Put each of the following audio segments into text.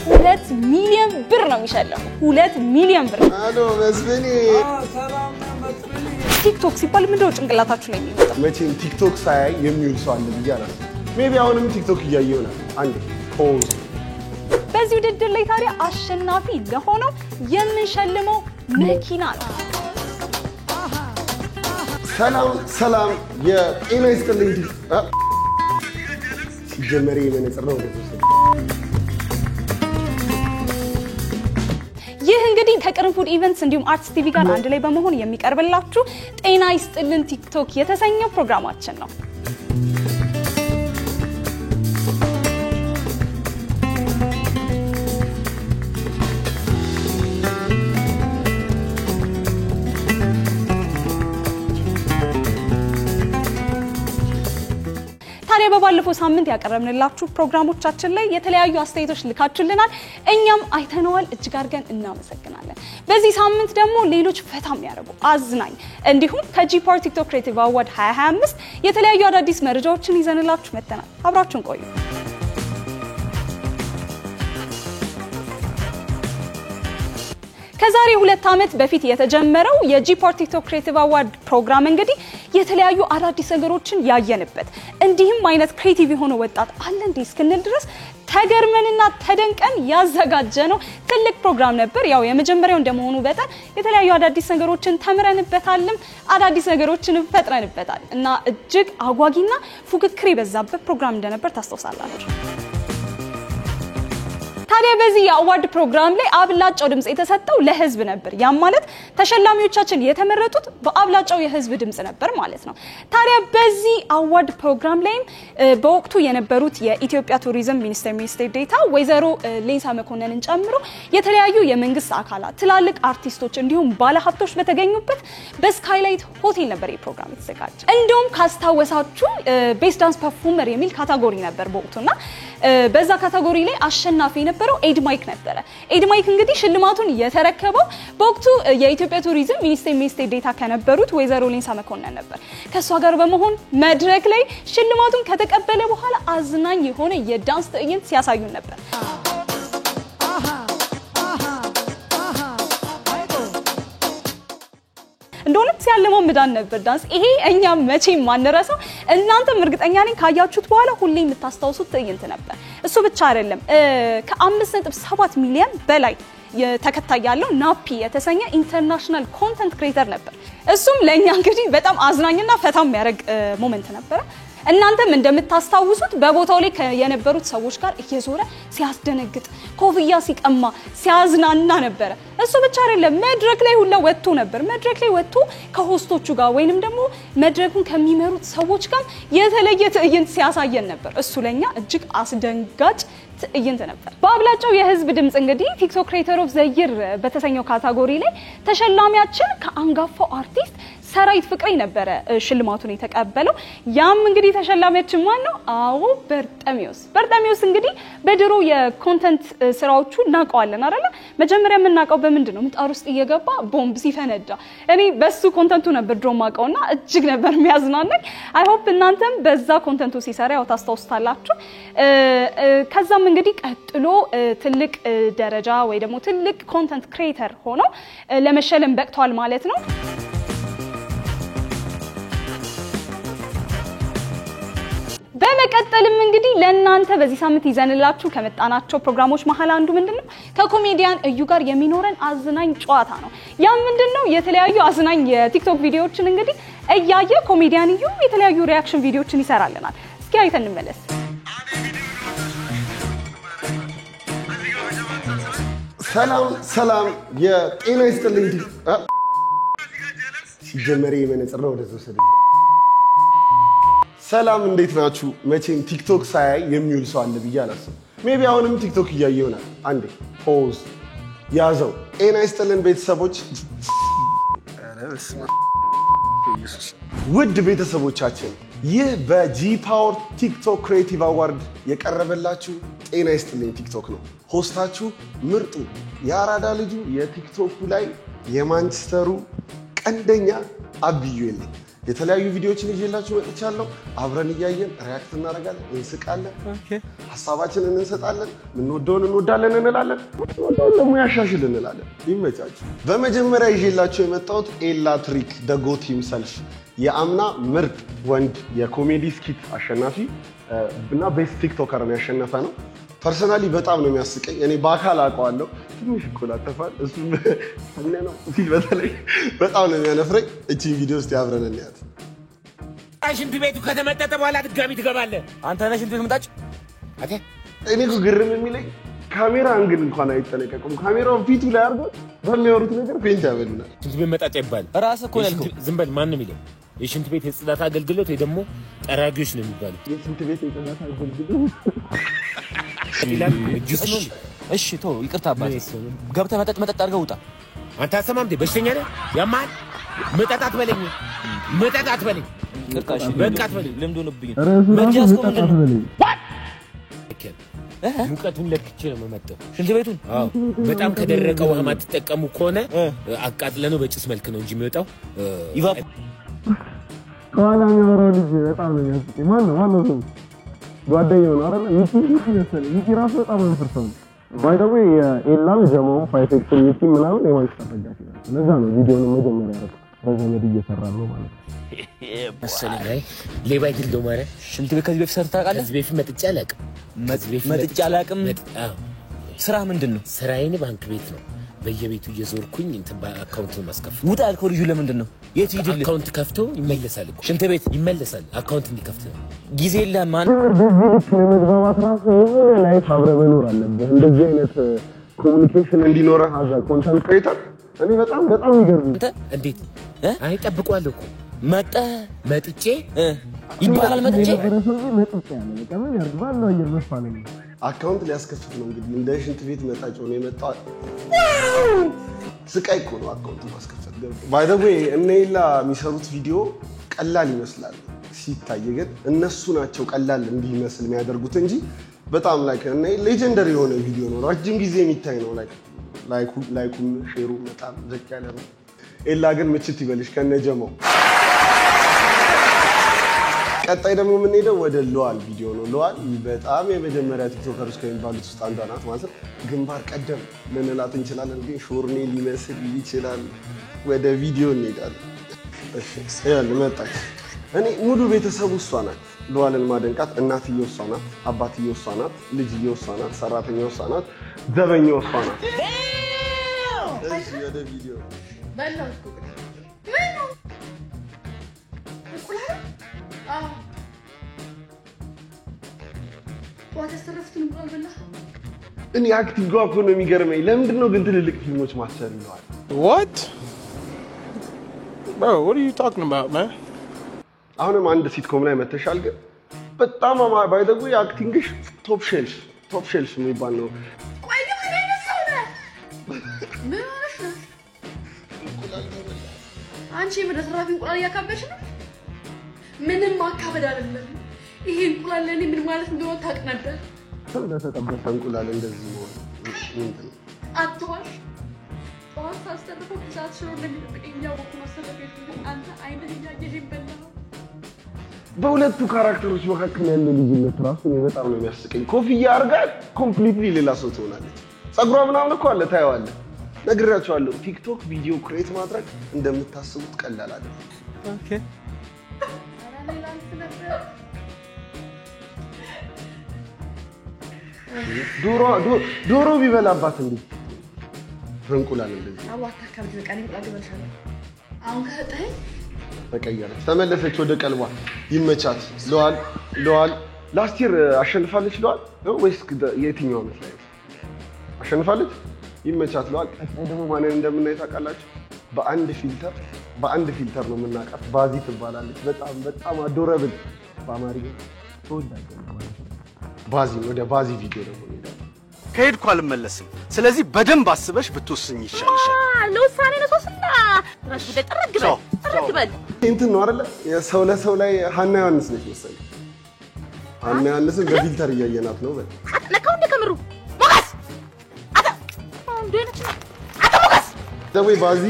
2 ሚሊዮን ብር ነው የሚሸለው 2 ሚሊዮን ብር አሎ መስፍኔ ሰላም መስፍኔ ቲክቶክ ሲባል ምንድነው ጭንቅላታችሁ ላይ የሚመጣው መቼም ቲክቶክ ሳይ የሚውል ሰው አለ ብያለሁ ሜቢ አሁንም ቲክቶክ እያየው ነው አንዴ ፖዝ በዚህ ውድድር ላይ ታዲያ አሸናፊ ለሆነው የምንሸልመው መኪና ነው ሰላም የጤና ይስጥልኝ ጀመሪ መነጽር ነው ይህ እንግዲህ ከቅርንፉድ ኢቨንትስ እንዲሁም አርትስ ቲቪ ጋር አንድ ላይ በመሆን የሚቀርብላችሁ ጤና ይስጥልን ቲክቶክ የተሰኘው ፕሮግራማችን ነው ታዲያ በባለፈው ሳምንት ያቀረብንላችሁ ፕሮግራሞቻችን ላይ የተለያዩ አስተያየቶች ልካችሁልናል እኛም አይተነዋል እጅግ አድርገን እናመሰግናለን በዚህ ሳምንት ደግሞ ሌሎች ፈታም ያደርጉ አዝናኝ እንዲሁም ከጂፓወር ቲክቶክ ክሬቲቭ አዋርድ 2025 የተለያዩ አዳዲስ መረጃዎችን ይዘንላችሁ መተናል አብራችሁን ቆዩ ከዛሬ 2 ዓመት በፊት የተጀመረው የጂፓወር ቲክቶክ ክሬቲቭ አዋርድ ፕሮግራም እንግዲህ የተለያዩ አዳዲስ ነገሮችን ያየንበት እንዲህም አይነት ክሬቲቭ የሆነ ወጣት አለ እንዴ እስክንል ድረስ ተገርመንና ተደንቀን ያዘጋጀነው ትልቅ ፕሮግራም ነበር ያው የመጀመሪያው እንደመሆኑ በጣም የተለያዩ አዳዲስ ነገሮችን ተምረንበታልም አዳዲስ ነገሮችን ፈጥረንበታል እና እጅግ አጓጊና ፉክክር የበዛበት ፕሮግራም እንደነበር ታስተውሳላችሁ ታዲያ በዚህ የአዋርድ ፕሮግራም ላይ አብላጫው ድምጽ የተሰጠው ለህዝብ ነበር ያም ማለት ተሸላሚዎቻችን የተመረጡት በአብላጫው የህዝብ ድምጽ ነበር ማለት ነው ታዲያ በዚህ አዋርድ ፕሮግራም ላይ በወቅቱ የነበሩት የኢትዮጵያ ቱሪዝም ሚኒስቴር ዴታ ወይዘሮ ሌንሳ መኮንንን ጨምሮ የተለያዩ የመንግስት አካላት ትላልቅ አርቲስቶች እንዲሁም ባለሀብቶች በተገኙበት በስካይላይት ሆቴል ነበር የፕሮግራም የተዘጋጀው እንደውም ካስታወሳችሁ ቤስት ዳንስ ፐርፎርመር የሚል ካታጎሪ ነበር በወቅቱና በዛ ካታጎሪ ላይ አሸናፊ የነበረው ኤድማይክ ነበረ ኤድማይክ እንግዲህ ሽልማቱን የተረከበው በወቅቱ የኢትዮጵያ ቱሪዝም ሚኒስቴር ዴታ ከነበሩት ወይዘሮ ሌንሳ መኮንን ነበር ከሷ ጋር በመሆን መድረክ ላይ ሽልማቱን ከተቀበለ በኋላ አዝናኝ የሆነ የዳንስ ትዕይንት ሲያሳዩን ነበር እንደውም ሲያለመው ምዳን ነበር ዳንስ ይሄ እኛ መቼም ማንረሳው እናንተም እርግጠኛ ነኝ ካያችሁት በኋላ ሁሌ የምታስታውሱት ትዕይንት ነበር እሱ ብቻ አይደለም ከ5.7 ሚሊዮን በላይ ተከታይ ያለው ናፒ የተሰኘ ኢንተርናሽናል ኮንተንት ክሬተር ነበር እሱም ለኛ እንግዲህ በጣም አዝናኝና ፈታም ያረግ ሞመንት ነበር እናንተም እንደምታስታውሱት በቦታው ላይ የነበሩት ሰዎች ጋር እየዞረ ሲያስደነግጥ ኮፍያ ሲቀማ ሲያዝናና ነበር እሱ ብቻ አይደለም መድረክ ላይ ሁላ ወጥቶ ነበር መድረክ ላይ ወጥቶ ከሆስቶቹ ጋር ወይንም ደግሞ መድረኩን ከሚመሩት ሰዎች ጋር የተለየ ትዕይንት ሲያሳየን ነበር እሱ ለኛ እጅግ አስደንጋጭ ትዕይንት ነበር በአብላጫው የህዝብ ድምጽ እንግዲህ ቲክቶክ ክሬተር ኦፍ ዘ ይር በተሰኘው ካታጎሪ ላይ ተሸላሚያችን ከአንጋፋው አርቲስት ሰራይት ፍቅሬ ነበር ሽልማቱን የተቀበለው ያም እንግዲህ ተሸላሚያችን ማን ነው አዎ በርጠሚዮስ እንግዲህ በድሮ የኮንተንት ስራዎቹ እናቀዋለን አይደል መጀመሪያ የምናቀው በምንድነው ምጣር ውስጥ እየገባ ቦምብ ሲፈነዳ እኔ በሱ ኮንተንቱ ነበር ድሮ ማቀውና እጅግ ነበር የሚያዝናናኝ አይ ሆፕ እናንተም በዛ ኮንተንቱ ሲሰራ ያው ታስተውስታላችሁ ከዛም እንግዲህ ቀጥሎ ትልቅ ደረጃ ወይ ደግሞ ትልቅ ኮንተንት ክሬተር ሆኖ ለመሸለም በቅቷል ማለት ነው በመቀጠልም እንግዲህ ለእናንተ በዚህ ሳምንት ይዘንላችሁ ከመጣናቸው ፕሮግራሞች መሃል አንዱ ምንድነው ከኮሜዲያን እዩ ጋር የሚኖረን አዝናኝ ጨዋታ ነው ያ ምንድነው የተለያዩ አዝናኝ የቲክቶክ ቪዲዮዎችን እንግዲህ እያየ ኮሜዲያን እዩ የተለያዩ ሪአክሽን ቪዲዮዎችን ይሰራልናል እስኪ አይተን እንመለስ ሰላም የጤና ይስጥልኝ ጀመሪ መነጽር ነው ወደዚህ ወሰደ ሰላም እንዴት ናችሁ መቼም ቲክቶክ ሳይ የሚውል ሰው አለ ብያለሁ ሜቢ አሁንም ቲክቶክ እያየው ነው አንዴ ፖዝ ያዘው ጤና ይስጥልን ቤተሰቦች ውድ ቤተሰቦቻችን ይህ በጂፓወር ቲክቶክ ክሬቲቭ አዋርድ የቀረበላችሁ ጤና ይስጥልኝ ቲክቶክ ነው ሆስታችሁ ምርጡ ያራዳ ልጁ የቲክቶኩ ላይ የማንቸስተሩ ቀንደኛ አብዩልኝ የተለያዩ ቪዲዮዎችን ይዤላችሁ መጥቻለሁ። አብረን እያየን ሪአክት እናደርጋለን፣ እንስቃለን፣ ሀሳባችንን እንሰጣለን። ምንወደውን እንወዳለን እንላለን፣ ምንወደውን ደግሞ ያሻሽል እንላለን። ይመቻችሁ። በመጀመሪያ ይዤላችሁ የመጣሁት ኤላ ትሪክ ደጎት ሂምሰልፍ የአምና ምርጥ ወንድ የኮሜዲ ስኪት አሸናፊ እና ቤስት ቲክቶከር ያሸነፈ ነው። ፐርሰናሊ በጣም ነው የሚያስቀኝ። እኔ በአካል አውቀዋለሁ። ትንሽ ይቆላተፋል እሱ ነው ሲል በተለይ በጣም ነው የሚያነፍረኝ። እቺን ቪዲዮ እስቲ አብረን እንያት። ሽንት ቤቱ ከተመጠጠ በኋላ ድጋሚ ትገባለህ። አንተ ነህ ሽንት ቤት መጣጭ አቴ። እኔ እኮ ግርም የሚለኝ ካሜራ አንግል እንኳን አይጠነቀቁም። ካሜራውን ፊቱ ላይ አድርጎ በሚያወሩት ነገር ፔንት ያበሉናል። ሽንት ቤት መጣጭ ይባል ራስህ እኮ ነህ። ዝም በል። ማን ነው የሚለው? የሽንት ቤት የጽዳት አገልግሎት ወይ ደግሞ ጠራጊዎች ነው የሚባለው። የሽንት ቤት የጽዳት አገልግሎት ይላል እጅስ ነው። እሺ ቶ ይቅርታ አባቴ ገብተህ መጠጥ አድርገህ ውጣ። አንተ አሰማም እንዴ? በሽተኛ ነህ? ያማል። መጠጣት በለኝ መጠጣት በለኝ። ይቅርታሽ በቃት በለኝ። ልምዱ ነብኝ መጃስ ቆም በለኝ። ሙቀቱን ለክቼ ነው የምመጣው። ሽንት ቤቱን በጣም ከደረቀ ውሃ ማትጠቀሙ ከሆነ አቃጥለነው በጭስ መልክ ነው እንጂ የሚወጣው ይቫፕ ቃላ የሚያወራው ልጅ በጣም ነው የሚያስቀኝ። ማን ነው ጓደኛው ነው አይደል? ይቺ መሰለኝ። ይቺ ራሱ በጣም አንፈርሰው ባይ ዘ ዌይ ኤላም ጀማው ፋይቴክስ ይቺ ምናምን የማንቸስተር ደጋፊ ነው። ለዛ ነው ቪዲዮውን መጀመሪያ ያደረኩት። በዘመድ እየሰራ ነው ማለት ነው መሰለኝ። ሌባ ይግልዶ ማለት ሽንት ቤት ከዚህ በፊት ሰርተህ ታውቃለህ? ከዚህ በፊት መጥቼ አላውቅም። መጥቼ አላውቅም። ስራ ምንድን ነው? ስራዬን ባንክ ቤት ነው። በየቤቱ እየዞርኩኝ እንትን በአካውንት ማስከፍት። ውጣ ያልከው ልጁ ለምንድን ነው? የት ይድል? አካውንት ከፍቶ ይመለሳል እኮ ሽንት ቤት ይመለሳል። አካውንት እንዲከፍት ነው። ጊዜ የለህም። ማን ለመግባባት ራሱ የሆነ ላይፍ አብረህ መኖር አለብህ። እንደዚህ አይነት ኮሙኒኬሽን እንዲኖረህ አዛ ኮንተንት ክሬተር እኔ በጣም ይገርም። አንተ እንዴት አይ ጠብቀዋለሁ እኮ መጥቼ ይባላል። መጥቼ መጥቼ ያለ በቃ ምን ያርግ ባለው አየር መስፋለኝ። አካውንት ሊያስከፍት ነው እንግዲህ እንደ ሽንት ቤት መጣጭ ነው የመጣው። ስቃይ እኮ ነው አካውንት ማስከፈት። ባይ ዘ ዌይ እነ ኤላ የሚሰሩት ቪዲዮ ቀላል ይመስላል ሲታይ፣ ግን እነሱ ናቸው ቀላል እንዲመስል የሚያደርጉት እንጂ በጣም ላይክ እነ ሌጀንደሪ የሆነ ቪዲዮ ነው። ረጅም ጊዜ የሚታይ ነው። ላይኩም ሼሩ በጣም ዘክ ያለ ነው። ኤላ ግን ምችት ይበልሽ ከነጀማው። ቀጣይ ደግሞ የምንሄደው ወደ ሉዋል ቪዲዮ ነው። ሉዋል በጣም የመጀመሪያ ቲክቶከሮች ከሚባሉት ውስጥ አንዷ ናት ማለት ግንባር ቀደም ልንላት እንችላለን፣ ግን ሾርኔ ሊመስል ይችላል። ወደ ቪዲዮ እንሄዳለን። እሺ ያለ መጣች። እኔ ሙሉ ቤተሰቡ እሷ ናት። ሉዋልን ማደንቃት እናትየው እሷ ናት፣ አባትየው እሷ ናት፣ ልጅየው እሷ ናት፣ ሰራተኛው እሷ ናት፣ ዘበኛው እሷ ናት። እሺ ወደ ቪዲዮ እኔ አክቲንግ እኮ ነው የሚገርመኝ። ለምንድን ነው ግን ትልልቅ ፊልሞች ማሰር ይለዋል? What? Bro, what are you talking about, man? አሁንም አንድ ሲትኮም ላይ መተሻል፣ ግን በጣም ባይ ዘ ዌይ አክቲንግሽ ቶፕ ሼልፍ የሚባል ነው። ቆይ ግን ምን ነው ነው? ምን ሆነሽ ነው? አንቺ በደስራፊ እንቁላል እያካበሽ ነው? ምንም ማካበድ አይደለም። ይሄ እንቁላል ለኔ ምን ማለት እንደሆነ ታውቅ ነበር? ስለተጠበሰ እንቁላል እንደዚህ ነው እንትን አትዋሽ። ጠዋት ሳስተርፈው ብዛት ሽሮ እንደሚጠብቀኝ ያወቁ መሰለኝ። አንተ አይነህ እያየኸኝ በላው። በሁለቱ ካራክተሮች መካከል ያለ ልዩነት ራሱ ነው በጣም ነው የሚያስቀኝ። ኮፍያ አርጋ ኮምፕሊትሊ ሌላ ሰው ትሆናለች። ጸጉሯ ምናምን እኮ አለ ታየዋለህ። ነግራቸዋለሁ። ቲክቶክ ቪዲዮ ክሬት ማድረግ እንደምታስቡት ቀላል አይደለም። ኦኬ ዶሮ ቢበላባት እንዴ እንቁላል እንደዚህ አዋታ ከብት ቀን እንቁላል ይበልሻል። አሁን ከጠይ ተቀየረች፣ ተመለሰች ወደ ቀልቧ። ይመቻት። ሉዋል ላስት ይር አሸንፋለች። ሉዋል ነው ወይስ የትኛው ዓመት ላይ አሸንፋለች? ይመቻት ሉዋል። ቀጣይ ደግሞ ማንን እንደምናይ ታውቃላችሁ? በአንድ ፊልተር ነው የምናውቃት። ባዚ ትባላለች። በጣም አዶረብል በአማርኛ ተወዳጅ ማለት ነው። ባዚ ወደ ባዚ ቪዲዮ ነው የምንሄደው። ከሄድኩ አልመለስም። ስለዚህ በደንብ አስበሽ ብትወስኝ ይሻልሻል። ለውሳኔ ነው ሶስና ራስ ጉዳይ ጠረግበል እንትን ነው አይደለ? የሰው ለሰው ላይ ሀና ዮሐንስ ነች መሰለኝ። ሀና ዮሐንስን በፊልተር እያየናት ነው። በል ለካው እንደከምሩ ሞጋስ አታ እንዴት ነች? አታ ሞጋስ ደዌ ባዚ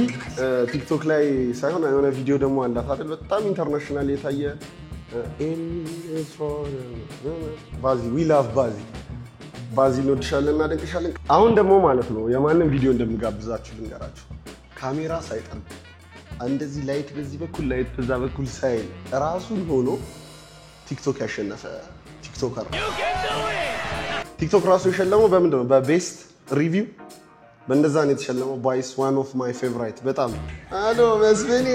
ቲክቶክ ላይ ሳይሆን የሆነ ቪዲዮ ደግሞ አላት አይደል በጣም ኢንተርናሽናል የታየ ባዚ ዊ ላቭ ባዚ እንወድሻለን እናደንቅሻለን አሁን ደግሞ ማለት ነው የማንን ቪዲዮ እንደምጋብዛችሁ ልንገራችሁ ካሜራ ሳይጠን እንደዚህ ላይት በዚህ በኩል ላይት በዛ በኩል ሳይል ራሱን ሆኖ ቲክቶክ ያሸነፈ ቲክቶከር ቲክቶክ ራሱ የሸለመው በምንድን ነው በቤስት ሪቪው በእንደዛ ነው የተሸለመው ባይስ ዋን ኦፍ ማይ ፌቨራይት በጣም አሎ መስፍኔ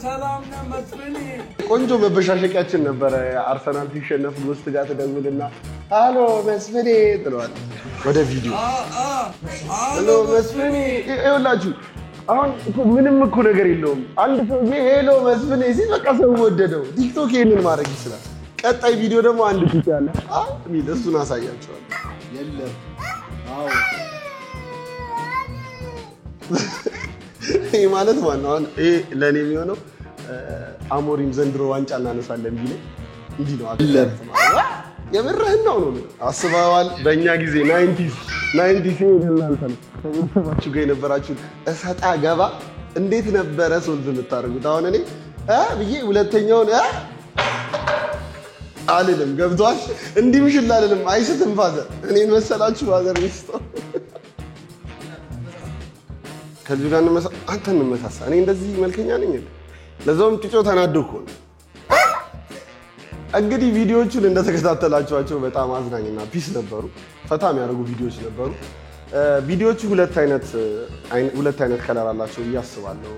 ሰላም ነው መስፍኔ ቆንጆ መበሻሸቂያችን ነበር አርሰናል ሲሸነፍ ጎስት ጋር ተደውልና አሎ መስፍኔ ትለዋል ወደ ቪዲዮ አሎ መስፍኔ ይኸውላችሁ አሁን ምንም እኮ ነገር የለውም አንድ ሰው ሄሎ መስፍኔ ሲል በቃ ሰው ወደደው ቲክቶክ ይሄንን ማድረግ ይችላል ቀጣይ ቪዲዮ ደግሞ አንድ ፊት ያለ እሱን አሳያችኋለሁ የለም አዎ ይሄ ማለት ዋናው ይሄ ለኔ የሚሆነው አሞሪም ዘንድሮ ዋንጫ እናነሳለን ቢለ እንዲህ ነው አይደል የምርህን ነው አስባዋል በእኛ ጊዜ 90 እናንተ ነው ከቤተሰባችሁ ጋር የነበራችሁ እሰጣ ገባ እንዴት ነበረ ሶልቭ የምታደርጉት አሁን እኔ ብዬ ሁለተኛውን አልልም ገብቷል እንዲህ ምሽል አልልም አይስትም ፋዘር እኔን መሰላችሁ ፋዘር ሚስቶ ከዚህ ጋር አንተን እንመሳሳ እኔ እንደዚህ መልከኛ ነኝ ለዛውም ጭጮ ተናደኩ እንግዲህ ቪዲዮዎቹን እንደተከታተላችኋቸው በጣም አዝናኝና ፒስ ነበሩ ፈታ የሚያደርጉ ቪዲዮዎች ነበሩ ቪዲዮዎቹ ሁለት አይነት ከለር አላቸው ያስባለሁ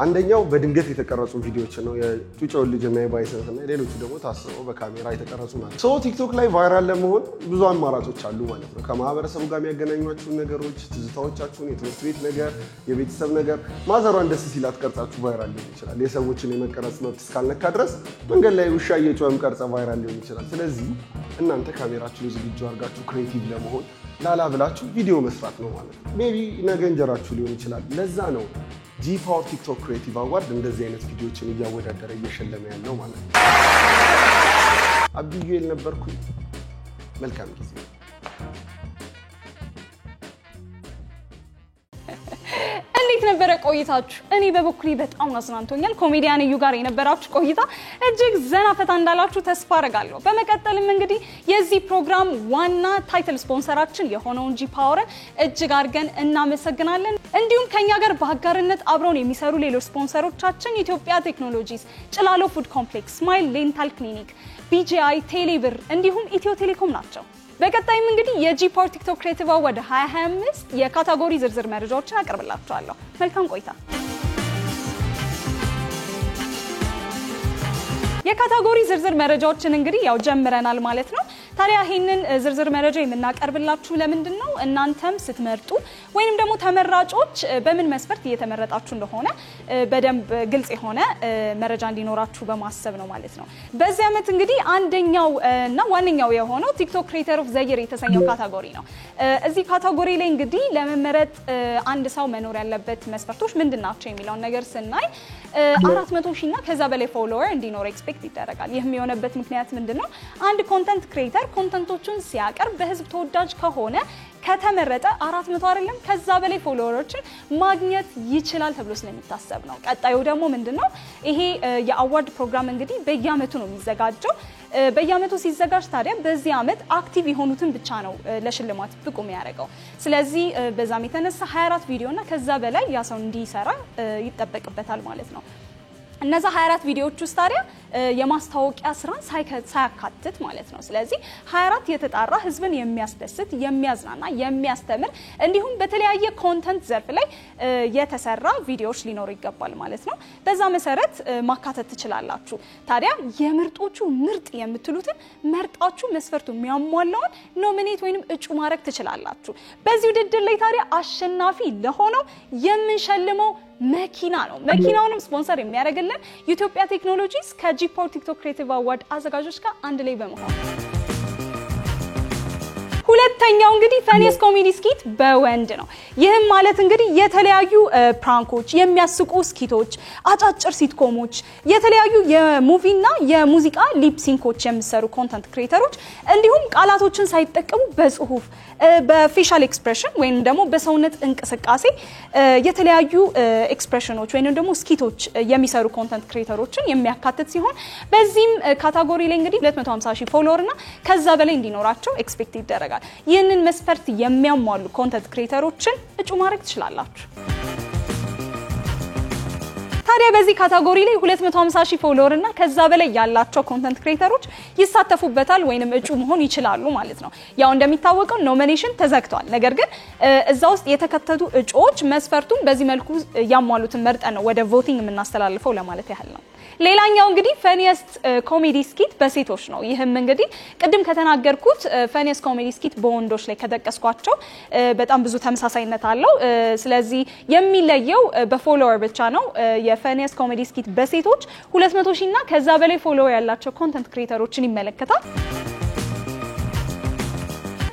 አንደኛው በድንገት የተቀረጹ ቪዲዮዎች ነው የጩጮው ልጅ እና የባይሰንስ እና ሌሎቹ ደግሞ ታስበው በካሜራ የተቀረጹ ናቸው ሶ ቲክቶክ ላይ ቫይራል ለመሆን ብዙ አማራጮች አሉ ማለት ነው ከማህበረሰቡ ጋር የሚያገናኟችሁ ነገሮች ትዝታዎቻችሁን የትምህርት ቤት ነገር የቤተሰብ ነገር ማዘሯን ደስ ሲላት ቀርጻችሁ ቫይራል ሊሆን ይችላል የሰዎችን የመቀረጽ መብት እስካልነካ ድረስ መንገድ ላይ ውሻ እየጮኸም ቀርጸ ቫይራል ሊሆን ይችላል ስለዚህ እናንተ ካሜራችሁን ዝግጁ አድርጋችሁ ክሬቲቭ ለመሆን ላላ ብላችሁ ቪዲዮ መስራት ነው ማለት ነው ሜቢ ነገ እንጀራችሁ ሊሆን ይችላል ለዛ ነው ጂ-ፓወር ቲክቶክ ክሬቲቭ አዋርድ እንደዚህ አይነት ቪዲዮዎችን እያወዳደረ እየሸለመ ያለው ማለት ነው አብዩኤል ነበርኩ መልካም ጊዜ እንዴት ነበረ ቆይታችሁ እኔ በበኩሌ በጣም አዝናንቶኛል ኮሜዲያን እዩ ጋር የነበራችሁ ቆይታ እጅግ ዘና ፈታ እንዳላችሁ ተስፋ አደርጋለሁ በመቀጠልም እንግዲህ የዚህ ፕሮግራም ዋና ታይትል ስፖንሰራችን የሆነውን ጂ-ፓወርን እጅግ አድርገን እናመሰግናለን እንዲሁም ከኛ ጋር በአጋርነት አብረውን የሚሰሩ ሌሎች ስፖንሰሮቻችን ኢትዮጵያ ቴክኖሎጂስ ጭላሎ ፉድ ኮምፕሌክስ ስማይል ዴንታል ክሊኒክ BGI ቴሌብር እንዲሁም ኢትዮ ቴሌኮም ናቸው በቀጣይም እንግዲህ የጂ-ፓወር ቲክቶክ ክሬቲቭ አዋርድ 2025 የካቴጎሪ ዝርዝር መረጃዎችን አቀርብላችኋለሁ መልካም ቆይታ የካቴጎሪ ዝርዝር መረጃዎችን እንግዲህ ያው ጀምረናል ማለት ነው ታዲያ ይሄንን ዝርዝር መረጃ የምናቀርብላችሁ ለምንድን ነው እናንተም ስትመርጡ ወይንም ደግሞ ተመራጮች በምን መስፈርት እየተመረጣችሁ እንደሆነ በደንብ ግልጽ የሆነ መረጃ እንዲኖራችሁ በማሰብ ነው ማለት ነው በዚህ አመት እንግዲህ አንደኛው እና ዋነኛው የሆነው ቲክቶክ ክሬተር ኦፍ ዘ ይር የተሰኘው ካቴጎሪ ነው እዚህ ካቴጎሪ ላይ እንግዲህ ለመመረጥ አንድ ሰው መኖር ያለበት መስፈርቶች ምንድናቸው የሚለው ነገር ስናይ 400,000 እና ከዛ በላይ ፎሎወር እንዲኖር ኤክስፔክት ይደረጋል ይህም የሆነበት ምክንያት ምንድነው አንድ ኮንተንት ክሬተር ኮንተንቶቹን ሲያቀርብ በህዝብ ተወዳጅ ከሆነ ከተመረጠ 400 አይደለም ከዛ በላይ ፎሎወሮችን ማግኘት ይችላል ተብሎ ስለሚታሰብ ነው ቀጣዩ ደግሞ ምንድነው ይሄ የአዋርድ ፕሮግራም እንግዲህ በየአመቱ ነው የሚዘጋጀው በየአመቱ ሲዘጋጅ ታዲያ በዚህ አመት አክቲቭ የሆኑትን ብቻ ነው ለሽልማት ብቁ የሚያደርገው ስለዚህ በዛም የተነሳ 24 ቪዲዮ እና ከዛ በላይ ያ ሰው እንዲሰራ ይጠበቅበታል ማለት ነው እነዛ 24 ቪዲዮዎች ውስጥ ታዲያ የማስታወቂያ ስራን ሳያካትት ማለት ነው ስለዚህ 24 የተጣራ ህዝብን የሚያስደስት የሚያዝናና የሚያስተምር እንዲሁም በተለያየ ኮንተንት ዘርፍ ላይ የተሰራ ቪዲዮዎች ሊኖሩ ይገባል ማለት ነው በዛ መሰረት ማካተት ትችላላችሁ ታዲያ የምርጦቹ ምርጥ የምትሉትን መርጣችሁ መስፈርቱ የሚያሟላውን ኖሚኔት ወይንም እጩ ማድረግ ትችላላችሁ በዚህ ውድድር ላይ ታዲያ አሸናፊ ለሆነው የምንሸልመው መኪና ነው መኪናውንም ስፖንሰር የሚያደርግልን ኢትዮጵያ ቴክኖሎጂስ ከጂ-ፓወር ቲክቶክ ክሬቲቭ አዋርድ አዘጋጆች ጋር አንድ ላይ በመሆን ሁለተኛው እንግዲህ ፈኒስ ኮሜዲ ስኪት በወንድ ነው ይህም ማለት እንግዲህ የተለያዩ ፕራንኮች የሚያስቁ ስኪቶች አጫጭር ሲትኮሞች የተለያዩ የሙቪና የሙዚቃ ሊፕሲንኮች የሚሰሩ ኮንተንት ክሬተሮች እንዲሁም ቃላቶችን ሳይጠቀሙ በጽሁፍ በፌሻል ኤክስፕሬሽን ወይንም ደግሞ በሰውነት እንቅስቃሴ የተለያዩ ኤክስፕሬሽኖች ወይንም ደግሞ ስኪቶች የሚሰሩ ኮንተንት ክሬተሮችን የሚያካትት ሲሆን በዚህም ካታጎሪ ላይ እንግዲህ 250,000 ፎሎወር እና ከዛ በላይ እንዲኖራቸው ኤክስፔክት ይደረጋል። ይህንን መስፈርት የሚያሟሉ ኮንተንት ክሬተሮችን እጩ ማድረግ ትችላላችሁ። ታዲያ በዚህ ካታጎሪ ላይ 250,000 ፎሎወር እና ከዛ በላይ ያላቸው ኮንተንት ክሬተሮች ይሳተፉበታል ወይንም እጩ መሆን ይችላሉ ማለት ነው። ያው እንደሚታወቀው ኖሚኔሽን ተዘግቷል። ነገር ግን እዛ ውስጥ የተከተቱ እጩዎች መስፈርቱን በዚህ መልኩ ያሟሉትን መርጠን ነው ወደ ቮቲንግ የምናስተላልፈው ለማለት ያህል ነው። ሌላኛው እንግዲህ ፈኒየስት ኮሜዲ ስኪት በሴቶች ነው። ይህም እንግዲህ ቅድም ከተናገርኩት ፈኒየስት ኮሜዲ ስኪት በወንዶች ላይ ከተቀስኳቸው በጣም ብዙ ተመሳሳይነት አለው። ስለዚህ የሚለየው በፎሎወር ብቻ ነው። የፈኒየስት ኮሜዲ ስኪት በሴቶች 200,000 እና ከዛ በላይ ፎሎወር ያላቸው ኮንተንት ክሬተሮችን ይመለከታል።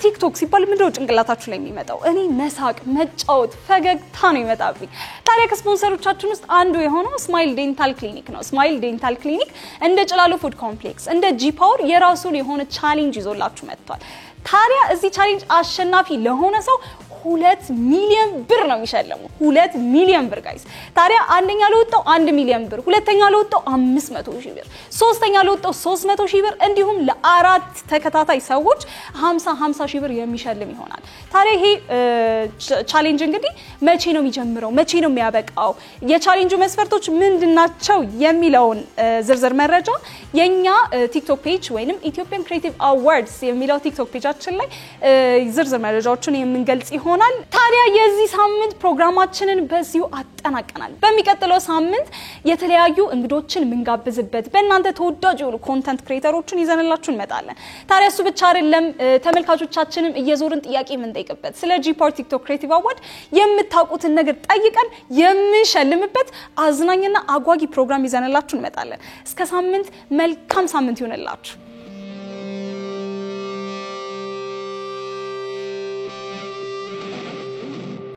ቲክቶክ ሲባል ምንድነው ጭንቅላታችሁ ላይ የሚመጣው? እኔ መሳቅ፣ መጫወት፣ ፈገግታ ነው ይመጣብኝ። ታዲያ ከስፖንሰሮቻችን ውስጥ አንዱ የሆነው ስማይል ዴንታል ክሊኒክ ነው። ስማይል ዴንታል ክሊኒክ እንደ ጭላሎ ፉድ ኮምፕሌክስ እንደ ጂ-ፓወር የራሱን የሆነ ቻሌንጅ ይዞላችሁ መጥቷል። ታዲያ እዚህ ቻሌንጅ አሸናፊ ለሆነ ሰው 2 ሚሊዮን ብር ነው የሚሸለሙ። 2 ሚሊዮን ብር ጋይስ። ታዲያ አንደኛ ለወጣው 1 ሚሊዮን ብር፣ ሁለተኛ ለወጣው 500,000 ብር፣ ሶስተኛ ለወጣው 300,000 ብር እንዲሁም ለአራት ተከታታይ ሰዎች 50,000 ብር የሚሸልም ይሆናል። ታዲያ ይሄ ቻሌንጅ እንግዲህ መቼ ነው የሚጀምረው? መቼ ነው የሚያበቃው? የቻሌንጁ መስፈርቶች ምንድናቸው? የሚለውን ዝርዝር መረጃ የኛ ቲክቶክ ፔጅ ወይንም ኢትዮጵያን ክሬቲቭ አዋርድስ የሚለው ቲክቶክ ፔጃችን ላይ ዝርዝር መረጃዎችን የምንገልጽ ይሆናል። ታዲያ የዚህ ሳምንት ፕሮግራማችንን በዚሁ አጠናቀናል። በሚቀጥለው ሳምንት የተለያዩ እንግዶችን ምንጋብዝበት በእናንተ ተወዳጅ የሆኑ ኮንተንት ክሬተሮችን ይዘንላችሁ እንመጣለን። ታዲያ እሱ ብቻ አይደለም፣ ተመልካቾቻችንም እየዞርን ጥያቄ የምንጠይቅበት ስለ ጂ-ፓወር ቲክቶክ ክሬቲቭ አዋርድ የምታውቁትን ነገር ጠይቀን የምንሸልምበት አዝናኝና አጓጊ ፕሮግራም ይዘንላችሁ እንመጣለን። እስከ ሳምንት መልካም ሳምንት ይሁንላችሁ።